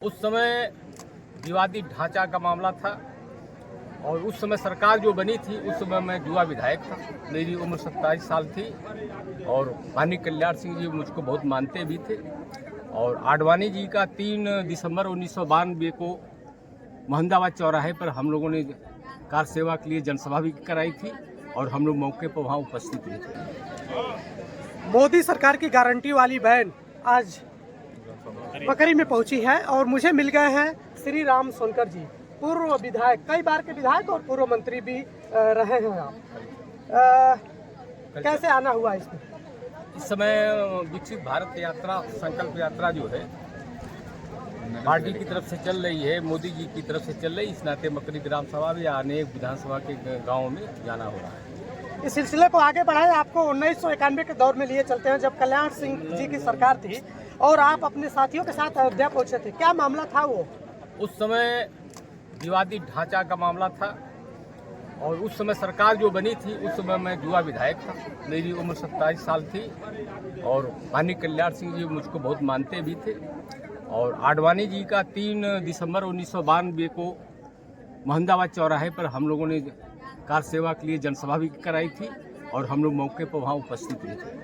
उस समय विवादित ढांचा का मामला था और उस समय सरकार जो बनी थी उस समय मैं युवा विधायक था। मेरी उम्र 27 साल थी और माननीय कल्याण सिंह जी मुझको बहुत मानते भी थे। और आडवाणी जी का 3 दिसंबर 1992 को मोहम्मदाबाद चौराहे पर हम लोगों ने कार सेवा के लिए जनसभा भी कराई थी और हम लोग मौके पर वहाँ उपस्थित भी थे। मोदी सरकार की गारंटी वाली वैन आज पकरी में पहुंची है और मुझे मिल गए हैं श्री राम सोनकर जी, पूर्व विधायक, कई बार के विधायक और पूर्व मंत्री भी रहे हैं आप। कैसे आना हुआ इसमें? इस समय विकसित भारत यात्रा, संकल्प यात्रा जो है पार्टी की तरफ से चल रही है, मोदी जी की तरफ से चल रही है। इस नाते मकरी ग्राम सभा में अनेक विधानसभा के गाँव में जाना हो रहा है। इस सिलसिले को आगे बढ़ाए आपको 1991 के दौर में लिए चलते हैं, जब कल्याण सिंह जी की सरकार थी और आप अपने साथियों के साथ अयोध्या पहुंचे थे। क्या मामला था वो? उस समय विवादित ढांचा का मामला था और उस समय सरकार जो बनी थी उस समय मैं युवा विधायक था। मेरी उम्र 27 साल थी और माननीय कल्याण सिंह जी मुझको बहुत मानते भी थे। और आडवाणी जी का 3 दिसंबर 1992 को मोहम्मदाबाद चौराहे पर हम लोगों ने कार सेवा के लिए जनसभा भी कराई थी और हम लोग मौके पर वहाँ उपस्थित भी थे।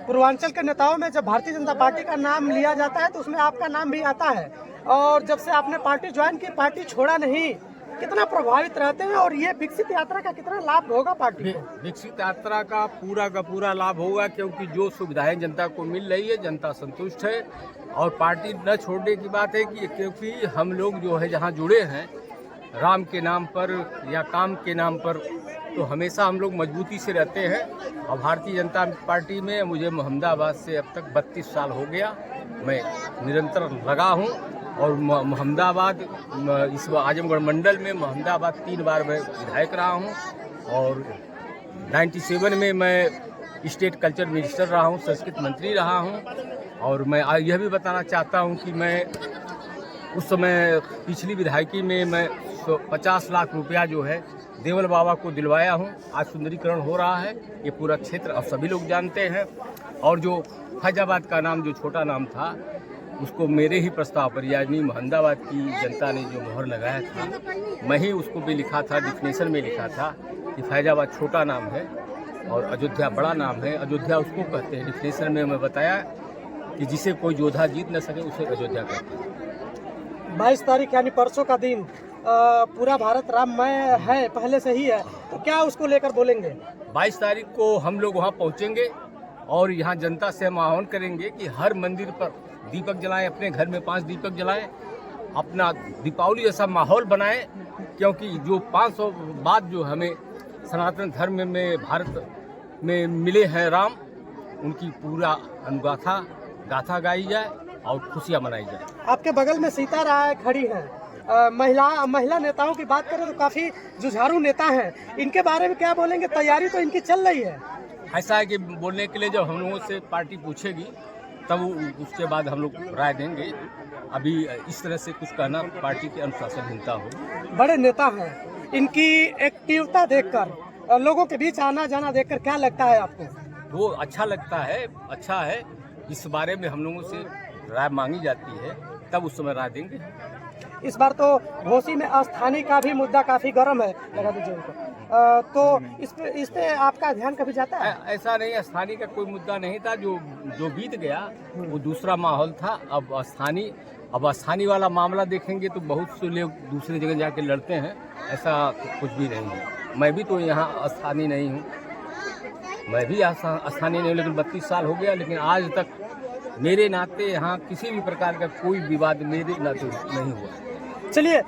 पूर्वांचल के नेताओं में जब भारतीय जनता पार्टी का नाम लिया जाता है तो उसमें आपका नाम भी आता है, और जब से आपने पार्टी ज्वाइन की, पार्टी छोड़ा नहीं, कितना प्रभावित रहते हैं और ये विकसित यात्रा का कितना लाभ होगा पार्टी को? विकसित यात्रा का पूरा लाभ होगा, क्योंकि जो सुविधाएं जनता को मिल रही है, जनता संतुष्ट है। और पार्टी न छोड़ने की बात है कि क्योंकि हम लोग जो है जहाँ जुड़े हैं राम के नाम पर या काम के नाम पर, तो हमेशा हम लोग मजबूती से रहते हैं। और भारतीय जनता पार्टी में मुझे मोहम्मदाबाद से अब तक 32 साल हो गया, मैं निरंतर लगा हूं। और मोहम्मदाबाद, इस आजमगढ़ मंडल में मोहम्मदाबाद 3 बार मैं विधायक रहा हूं और 97 में मैं स्टेट कल्चर मिनिस्टर रहा हूं, संस्कृत मंत्री रहा हूं। और मैं यह भी बताना चाहता हूं कि मैं उस समय पिछली विधायकी में मैं 50 लाख रुपया जो है देवल बाबा को दिलवाया हूं। आज सुंदरीकरण हो रहा है, ये पूरा क्षेत्र अब सभी लोग जानते हैं। और जो फैजाबाद का नाम जो छोटा नाम था उसको मेरे ही प्रस्ताव पर, यानी मोहम्मदाबाद की जनता ने जो मोहर लगाया था, मैं ही उसको भी लिखा था, डिफिनेशन में लिखा था कि फैजाबाद छोटा नाम है और अयोध्या बड़ा नाम है। अयोध्या उसको कहते हैं, डिफिनेशन में मैं बताया कि जिसे कोई योद्धा जीत न सके उसे अयोध्या कहते हैं। 22 तारीख यानी परसों का दिन पूरा भारत राममय है, पहले से ही है, तो क्या उसको लेकर बोलेंगे? 22 तारीख को हम लोग वहाँ पहुँचेंगे और यहाँ जनता से हम आह्वान करेंगे कि हर मंदिर पर दीपक जलाएं, अपने घर में 5 दीपक जलाएं, अपना दीपावली जैसा माहौल बनाएं। क्योंकि जो 500 बाद जो हमें सनातन धर्म में भारत में मिले हैं राम, उनकी पूरा गाथा गाई जाए और खुशियाँ मनाई जाए। आपके बगल में सीता राय खड़ी हैं, महिला नेताओं की बात करें तो काफी जुझारू नेता हैं, इनके बारे में क्या बोलेंगे? तैयारी तो इनकी चल रही है। ऐसा है कि बोलने के लिए जब हम लोगों से पार्टी पूछेगी तब उसके बाद हम लोग राय देंगे। अभी इस तरह से कुछ कहना पार्टी की अनुशासनहीनता हो। बड़े नेता हैं, इनकी एक्टिवता देखकर, लोगों के बीच आना जाना देखकर क्या लगता है आपको? वो अच्छा लगता है, अच्छा है। इस बारे में हम लोगों से राय मांगी जाती है, तब उस समय राय देंगे। इस बार तो घोसी में अस्थानी का भी मुद्दा काफी गर्म है, लगा दीजिए उनको। तो इस पे आपका ध्यान कभी जाता है? ऐसा नहीं, स्थानीय का कोई मुद्दा नहीं था। जो बीत गया वो दूसरा माहौल था। अब स्थानीय वाला मामला देखेंगे तो बहुत से लोग दूसरी जगह जाके लड़ते हैं, ऐसा कुछ भी नहीं है। मैं भी तो यहाँ स्थानीय नहीं हूँ, मैं भी स्थानीय नहीं हूँ, लेकिन 32 साल हो गया, लेकिन आज तक मेरे नाते यहाँ किसी भी प्रकार का कोई विवाद मेरे नाते नहीं हुआ। चलिए,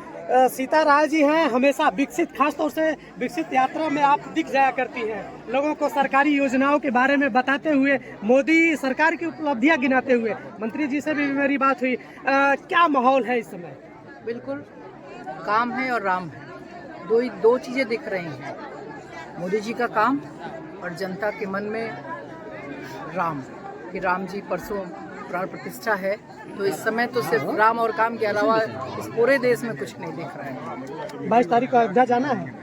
सीता राय जी हैं, हमेशा विकसित, खास तौर से विकसित यात्रा में आप दिख जाया करती हैं, लोगों को सरकारी योजनाओं के बारे में बताते हुए, मोदी सरकार की उपलब्धियां गिनाते हुए। मंत्री जी से भी मेरी बात हुई। क्या माहौल है इस समय? बिल्कुल काम है और राम है, दो चीज़ें दिख रही हैं, मोदी जी का काम और जनता के मन में राम, कि राम जी परसों प्राण प्रतिष्ठा है, तो इस समय तो सिर्फ राम और काम के अलावा इस पूरे देश में कुछ नहीं दिख रहा है। 22 तारीख को अयोध्या जाना है,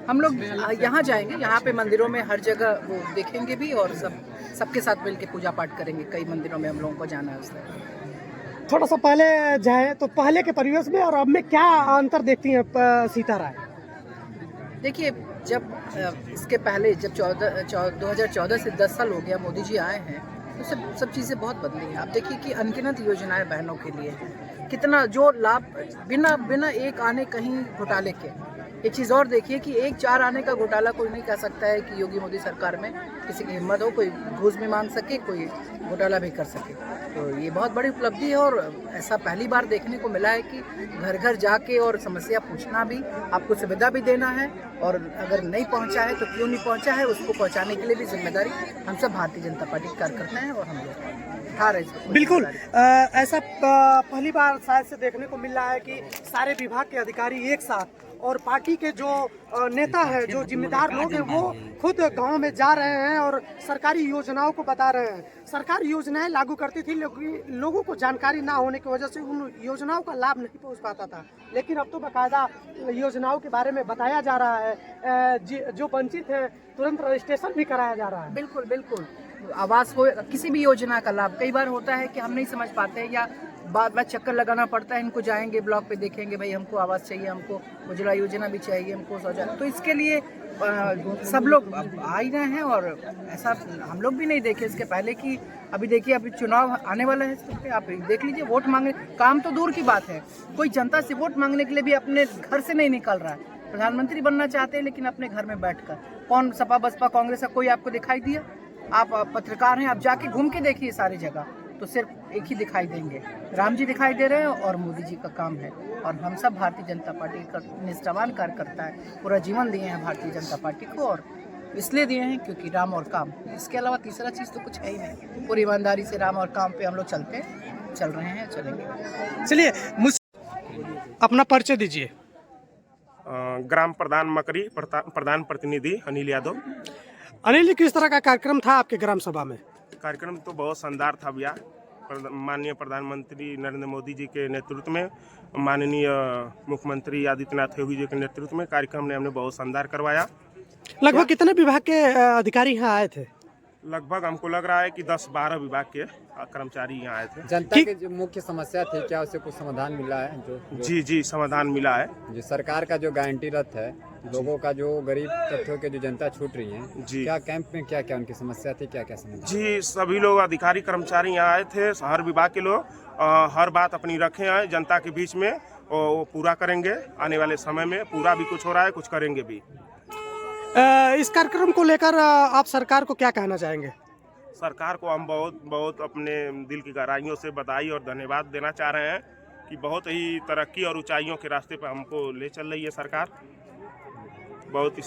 हम लोग यहाँ जाएंगे, यहाँ पे मंदिरों में हर जगह वो देखेंगे भी और सबके साथ मिलकर पूजा पाठ करेंगे। कई मंदिरों में हम लोगों को जाना है उस तरह। थोड़ा सा पहले जाए तो पहले के परिवेश में और अब में क्या अंतर देखती हैं सीता राय? देखिए, जब इसके पहले जब 2014 से 10 साल हो गया मोदी जी आए हैं, तो सब चीज़ें बहुत बदली हैं। आप देखिए कि अनगिनत योजनाएं बहनों के लिए हैं, कितना जो लाभ बिना एक आने कहीं घोटाले के। एक चीज़ और देखिए कि एक 4 आने का घोटाला कोई नहीं कह सकता है कि योगी मोदी सरकार में किसी की हिम्मत हो, कोई घूस भी मांग सके, कोई घोटाला भी कर सके। तो ये बहुत बड़ी उपलब्धि है और ऐसा पहली बार देखने को मिला है कि घर घर जाके और समस्या पूछना भी, आपको सुविधा भी देना है, और अगर नहीं पहुंचा है तो क्यों नहीं पहुंचा है उसको पहुंचाने के लिए भी जिम्मेदारी हम सब भारतीय जनता पार्टी के कार्यकर्ता हैं और हम लोग उठा रहे हैं। बिल्कुल ऐसा पहली बार शायद से देखने को मिल रहा है कि सारे विभाग के अधिकारी एक साथ और पार्टी के जो नेता हैं, जो जिम्मेदार लोग हैं, वो खुद गांव में जा रहे हैं और सरकारी योजनाओं को बता रहे हैं। सरकारी योजनाएं लागू करती थी, लोगों को जानकारी ना होने की वजह से उन योजनाओं का लाभ नहीं पहुंच पाता था, लेकिन अब तो बाकायदा योजनाओं के बारे में बताया जा रहा है। जो वंचित हैं तुरंत रजिस्ट्रेशन भी कराया जा रहा है। बिल्कुल बिल्कुल, आवास हो, किसी भी योजना का लाभ कई बार होता है कि हम नहीं समझ पाते हैं या बाद में चक्कर लगाना पड़ता है। इनको जाएंगे ब्लॉक पे, देखेंगे भाई हमको आवास चाहिए, हमको उज्ज्वला योजना भी चाहिए, हमको शौचालय, तो इसके लिए सब लोग आ ही रहे हैं। और ऐसा हम लोग भी नहीं देखे इसके पहले कि अभी देखिए अभी चुनाव आने वाला है, इस पे आप देख लीजिए, वोट मांगने, काम तो दूर की बात है, कोई जनता से वोट मांगने के लिए भी अपने घर से नहीं निकल रहा है। प्रधानमंत्री बनना चाहते हैं लेकिन अपने घर में बैठकर। कौन सपा बसपा कांग्रेस का कोई आपको दिखाई दिया? आप पत्रकार हैं, आप जाके घूम के देखिए सारी जगह, तो सिर्फ एक ही दिखाई देंगे, राम जी दिखाई दे रहे हैं और मोदी जी का काम है। और हम सब भारतीय जनता पार्टी का निष्ठावान कार्यकर्ता है, पूरा जीवन दिए हैं भारतीय जनता पार्टी को, और इसलिए दिए हैं क्योंकि राम और काम, इसके अलावा तीसरा चीज़ तो कुछ है ही नहीं। पूरी ईमानदारी से राम और काम पे हम लोग चल रहे हैं, चलेंगे। चलिए अपना परिचय दीजिए। ग्राम प्रधान मकरी, प्रधान प्रतिनिधि अनिल यादव। अनिल जी, किस तरह का कार्यक्रम था आपके ग्राम सभा में? कार्यक्रम तो बहुत शानदार था भैया। माननीय प्रधानमंत्री नरेंद्र मोदी जी के नेतृत्व में, माननीय मुख्यमंत्री आदित्यनाथ योगी जी के नेतृत्व में कार्यक्रम ने हमने बहुत शानदार करवाया। लगभग कितने विभाग के अधिकारी यहाँ आए थे? लगभग हमको लग रहा है कि 10-12 विभाग के कर्मचारी यहाँ आए थे। जनता की जो मुख्य समस्या थी, क्या उसे कुछ समाधान मिला है? जी समाधान मिला है। जो सरकार का जो गारंटी रथ है, लोगों का जो गरीब तत्वों के जो जनता छूट रही है, जी क्या कैंप में क्या क्या उनकी समस्या थी, क्या क्या समस्या? जी सभी लोग अधिकारी कर्मचारी यहाँ आए थे, हर विभाग के लोग हर बात अपनी रखे हैं जनता के बीच में, और वो पूरा करेंगे। आने वाले समय में पूरा भी कुछ हो रहा है, कुछ करेंगे भी। इस कार्यक्रम को लेकर आप सरकार को क्या कहना चाहेंगे? सरकार को हम बहुत अपने दिल की गहराइयों से बधाई और धन्यवाद देना चाह रहे हैं कि बहुत ही तरक्की और ऊंचाइयों के रास्ते पर हमको ले चल रही है सरकार। बहुत ही